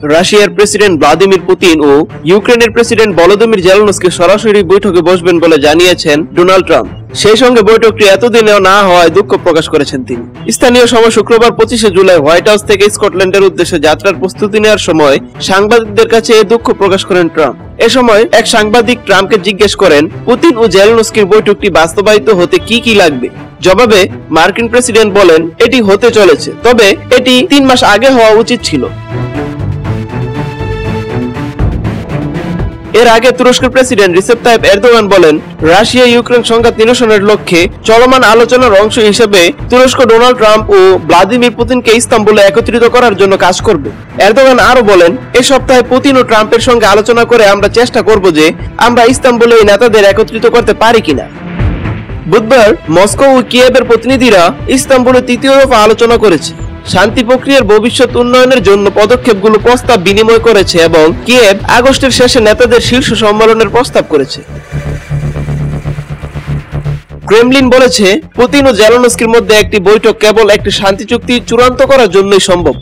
রাশিয়ার president Vladimir Putin ও ইউক্রেনের president Volodymyr Zelensky সরাসরি বৈঠকে বসবেন বলে জানিয়েছেন ডোনাল্ড ট্রাম্প। সেই সঙ্গে বৈঠকটি এতদিনেও না হওয়ায় দুঃখ প্রকাশ করেছেন তিনি। স্থানীয় সময় শুক্রবার 25 জুলাই হোয়াইট হাউস থেকে স্কটল্যান্ডের উদ্দেশ্যে যাত্রার প্রস্তুতি নেওয়ার সময় সাংবাদিকদের কাছে এই দুঃখ প্রকাশ করেন ট্রাম্প। এ সময় এক সাংবাদিক ট্রাম্পকে জিজ্ঞেস করেন পুতিন ও জেলেনস্কির বৈঠকটি বাস্তবায়িত হতে কি লাগবে। জবাবে মার্কিন প্রেসিডেন্ট বলেন, এটি হতে চলেছে, তবে এটি 3 মাস আগে হওয়া উচিত ছিল। এর আগে তুরস্কের প্রেসিডেন্ট রিসেপ তাইপ এরদোগান বলেন, রাশিয়া ইউক্রেন সংঘাত নিরসনের লক্ষ্যে চলমান আলোচনার অংশ হিসেবে তুরস্ক ডোনাল্ড ট্রাম্প ও ভ্লাদিমির পুতিনকে ইস্তাম্বুলে একত্রিত করার জন্য কাজ করবে। এরদোগান আরো বলেন, এই সপ্তাহে পুতিন ও ট্রাম্পের সঙ্গে আলোচনা করে আমরা চেষ্টা করব যে আমরা ইস্তাম্বুলে এই নেতাদের একত্রিত করতে পারি কিনা। বুধবার মস্কো ও কিয়েভের প্রতিনিধিরা ইস্তাম্বুলে তৃতীয় দফা আলোচনা করেছে। শান্তি প্রক্রিয়ার ভবিষ্যৎ উন্নয়নের জন্য পদক্ষেপগুলো প্রস্তাব বিনিময় করেছে এবং কিয়েভ আগস্টের শেষে নেতাদের শীর্ষ সম্মেলনের প্রস্তাব করেছে। ক্রেমলিন বলেছে, পুতিন ও জেলেনস্কির মধ্যে একটি বৈঠক কেবল একটি শান্তি চুক্তি চূড়ান্ত করার জন্যই সম্ভব।